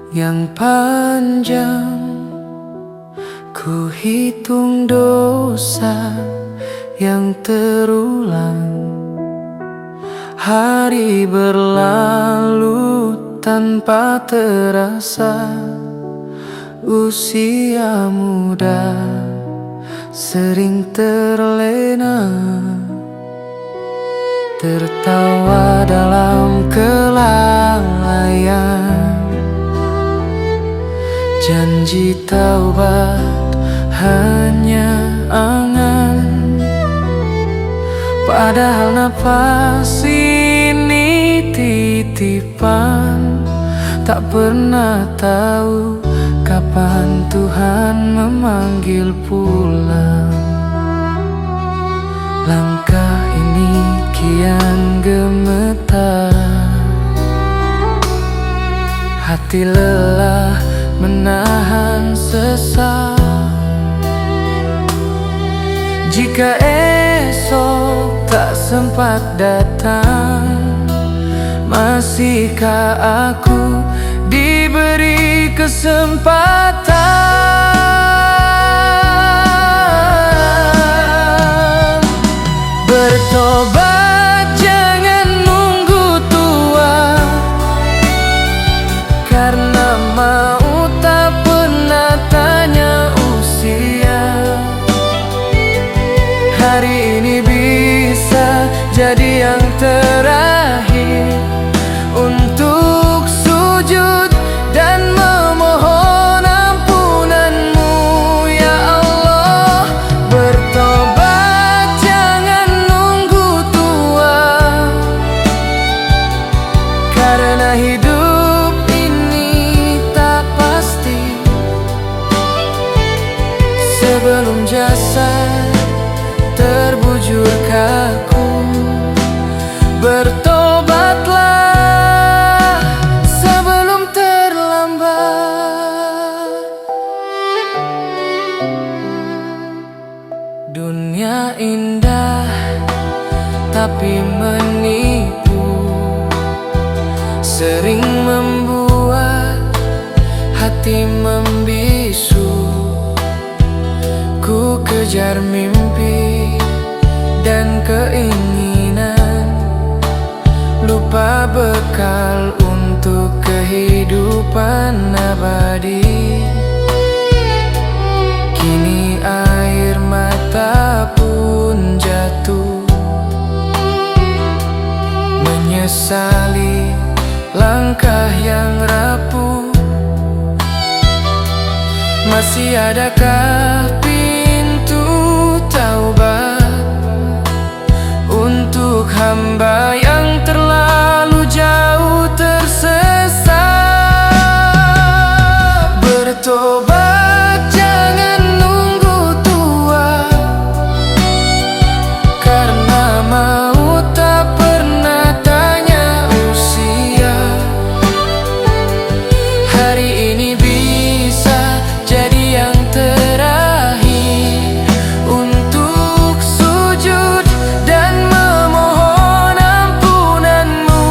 yang panjang. Ku hitung dosa yang terulang. Hari berlalu tanpa terasa. Usia muda sering terlena, tertawa dalam kelalaian. Janji taubat hanya angan, padahal napas ini titipan. Tak pernah tahu kapan Tuhan memanggil pulang. Langkah ini kian gemetar, hati lelah menahan sesak. Jika esok tak sempat datang, masihkah aku diberi kesempatan? Bertobat jangan nunggu tua, karena maut tak pernah tanya usia. Hari ini bisa jadi yang terakhir untuk sujud dan memohon ampunanmu, ya Allah. Bertobat jangan nunggu tua, karena hidup ini tak pasti. Sebelum jasad terbujur kaku, bertobatlah sebelum terlambat. Dunia indah tapi menipu, sering membuat hati membisu. Ku kejar mimpi dan keinginan, lupa bekal untuk kehidupan abadi. Kini air mata pun jatuh, menyesali langkah yang rapuh. Masih adakah pintu taubat untuk hamba yang terlalu jauh tersesat? Bertobat jangan nunggu tua, karena maut tak pernah tanya usia. Hari ini bisa jadi yang terakhir untuk sujud dan memohon ampunanmu,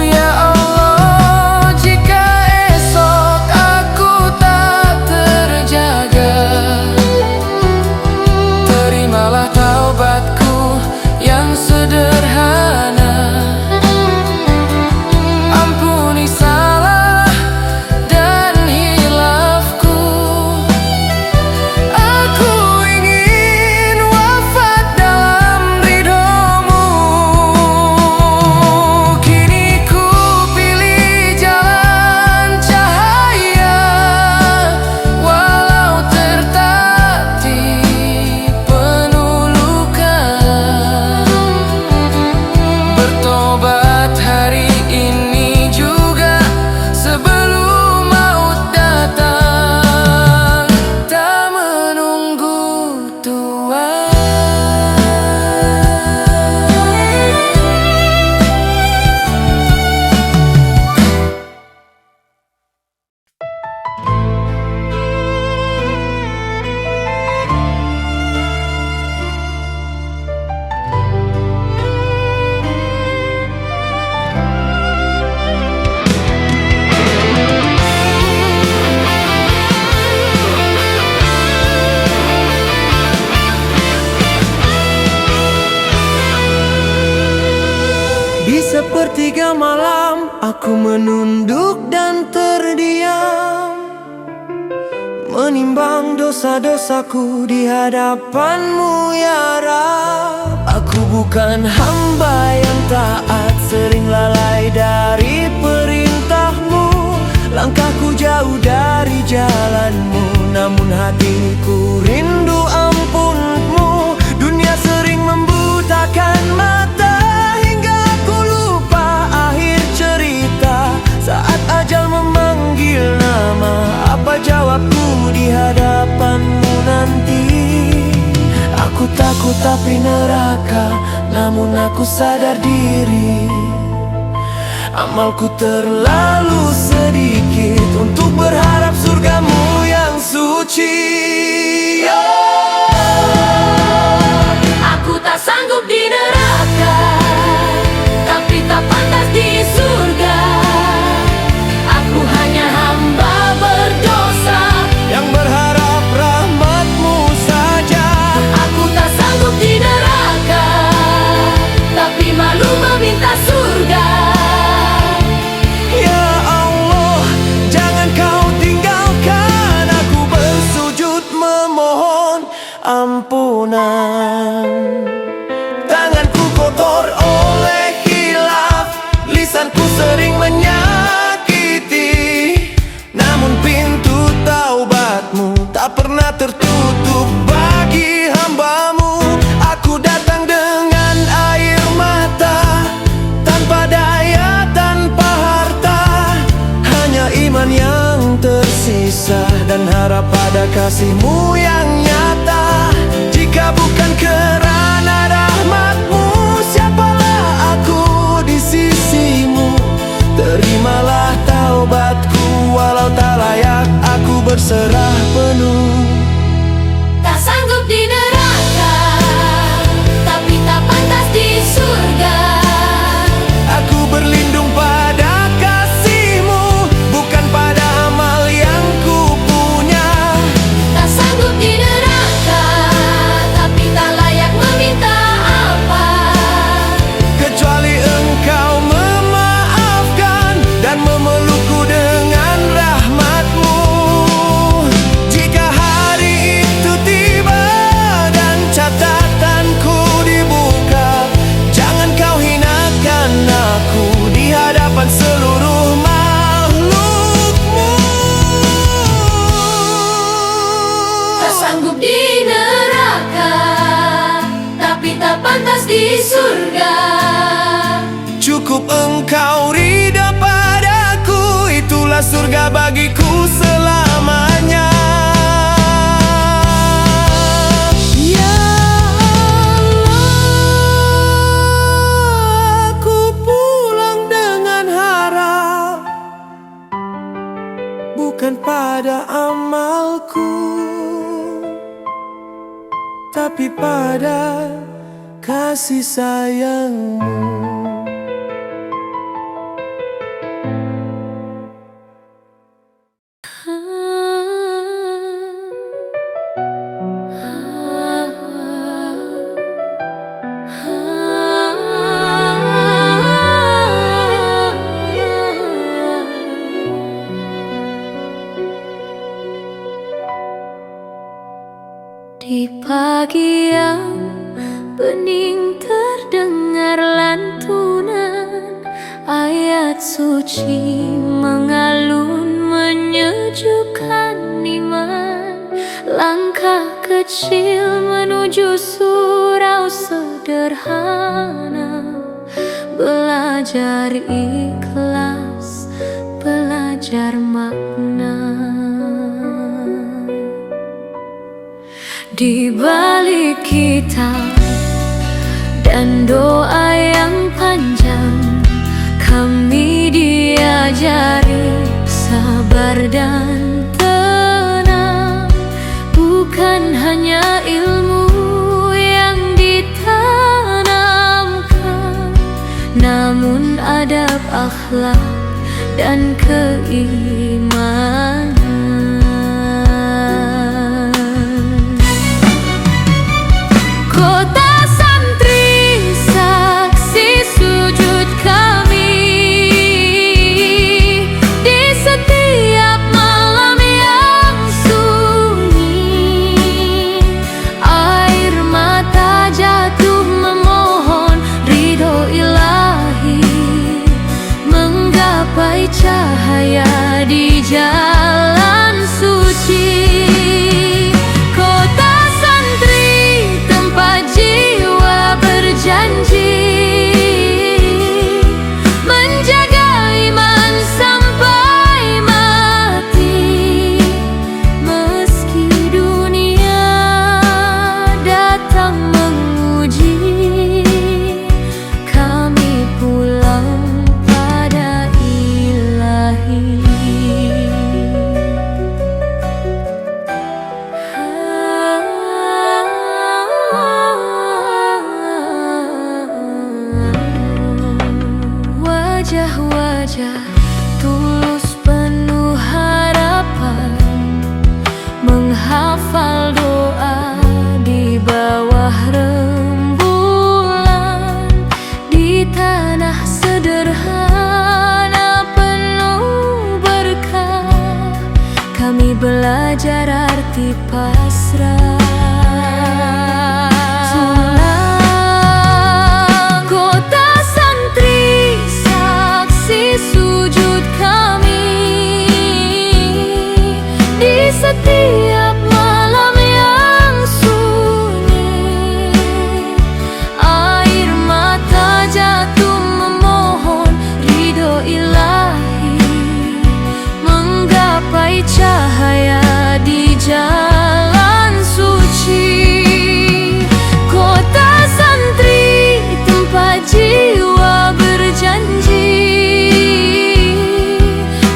ya Allah. Jika esok aku tak menunduk dan terdiam, menimbang dosa-dosaku di hadapan-Mu ya Rab. Aku bukan hamba yang taat, sering lalai dari perintah-Mu. Langkahku jauh dari jalan-Mu, namun hatiku rindu ampun-Mu. Dunia sering membutakan mata hingga aku lupa akhir cerita. Saat ajal memanggil nama, apa jawabku di hadapan-Mu nanti? Aku takut api neraka, namun aku sadar diri amalku terlalu sedikit untuk berharap surga-Mu yang suci. Aku tak sanggup di neraka, tapi tak pantas di surga. Aku hanya hamba berdosa yang berharap rahmat-Mu saja. Aku tak sanggup di neraka, tapi malu meminta surga. Ya Allah, jangan Kau tinggalkan aku, bersujud memohon ampunan. Tanganku kotor oleh khilaf, lisanku sering menyakiti, namun pintu taubat-Mu tak pernah tertutup bagi hamba-Mu. Aku datang dengan air mata, tanpa daya, tanpa harta, hanya iman yang tersisa dan harap pada kasih-Mu yang nyata. Jika bukan kerana rahmat-Mu, siapalah aku di sisi-Mu? Terimalah taubatku, walau tak layak aku berserah penuh. Tak sanggup di neraka, tapi tak pantas di surga. Aku berlindung pada kasih-Mu, bukan pada amal yang ku punya. Tak sanggup di neraka, tapi tak layak meminta apa, kecuali Engkau memaafkan dan memelukku dengan rahmat-Mu. Jika hari itu tiba dan catatanku dibuka, jangan Kau hinakan aku di hadapan seluruh makhluk-Mu. Tak sanggup di neraka, tapi tak pantas di surga. Cukup Engkau ridha padaku, itulah surga bagiku selamanya. Ya Allah, aku pulang dengan harap, bukan pada amalku, tapi pada kasih sayang-Mu. Di pagi yang bening terdengar lantunan ayat suci mengalun menyejukkan iman. Langkah kecil menuju surau sederhana, belajar ikhlas, belajar makna. Di balik kitab dan doa yang panjang, kami diajari sabar dan tenang. Bukan hanya ilmu yang ditanamkan, namun adab, akhlak, dan keimanan. Kota santri saksi sujud kami, kami belajar arti pasrah. Tulang kota santri, saksi sujud kami di setiap malam yang sunyi. Air mata jatuh memohon ridho ilahi, menggapai cahaya di jalan suci. Kota santri, tempat jiwa berjanji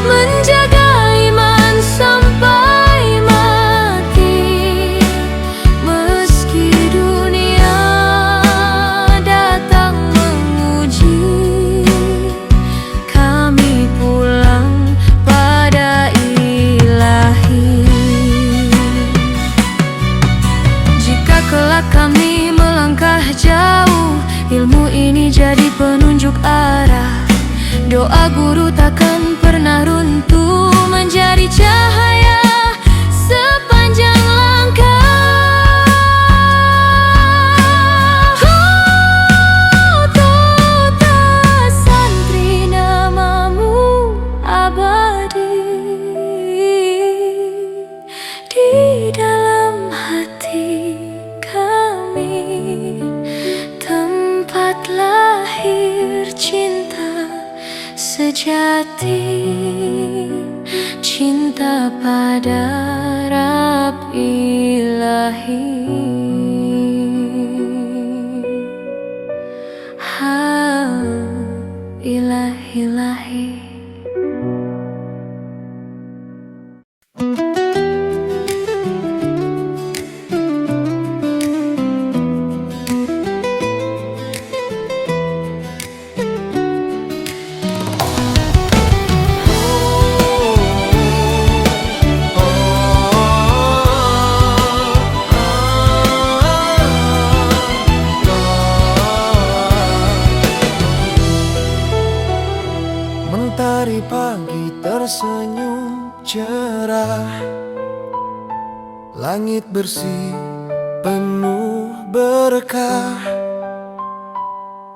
menjaga iman sampai mati. Meski dunia datang menguji, kami pulang pada ilahi. Jika kelak kami melangkah jauh, ilmu ini jadi penunjuk arah. Doa guru takkan pernah runtuh, menjadi cahaya sepanjang langkah. Kota santri, namamu abadi di dalam hati kami, tempat lahir cinta sejati, cinta pada Rabb ilahi. Ilahi. Mentari pagi tersenyum cerah, langit bersih penuh berkah.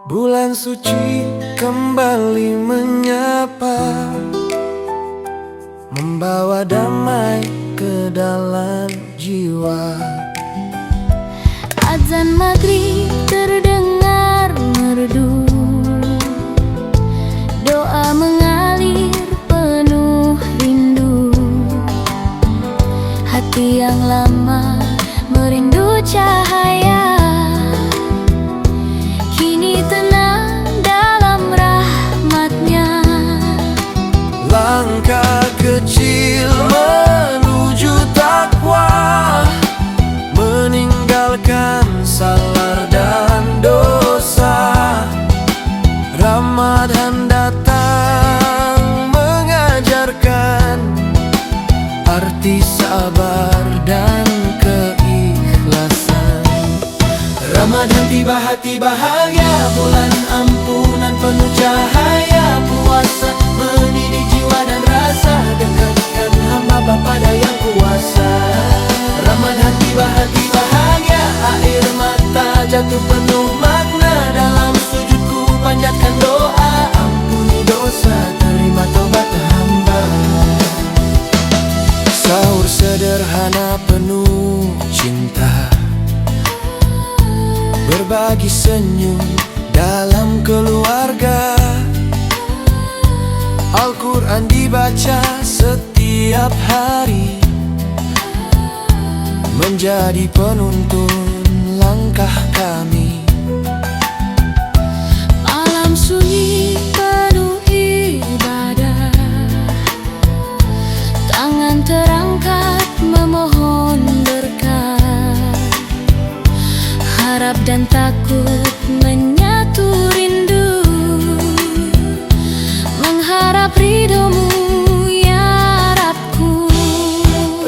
Bulan suci kembali menyapa, membawa damai ke dalam jiwa. Azan maghrib terdengar merdu, doa mengalir penuh rindu. Hati yang lama merindu cahaya, kini tenang dalam rahmatnya. Langkah kecil menuju takwa, meninggalkan salah dan dosa. Ramadan datang mengajarkan arti sabar dan keikhlasan. Ramadan tiba, hati bahagia, bulan ampunan penuh cahaya. Puasa mendidik jiwa dan rasa, dekatkan hamba pada yang kuasa. Ramadan tiba, hati bahagia, air mata jatuh penuh makna. Dalam sujudku panjatkan doa, ampuni dosa, terima tobat hamba. Sahur sederhana penuh cinta, berbagi senyum dalam keluarga. Al-Quran dibaca setiap hari, menjadi penuntun langkah kami. Malam sunyi penuh ibadah, tangan terangkat memohon berkah. Harap dan takut menyatu rindu, mengharap ridhomu ya Rabbku.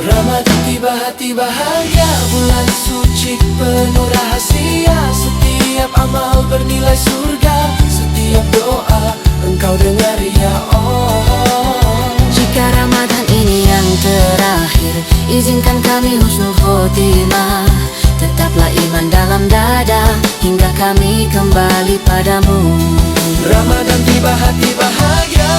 Ramadan tiba, hati bahagia, bulan suci penuh rahasia. Setiap amal bernilai surga, setiap doa Engkau dengar ya Allah. Jika Ramadan ini yang terakhir, izinkan kami husnul khotimah. Tetaplah iman dalam dada hingga kami kembali padamu. Ramadan tiba, hati bahagia.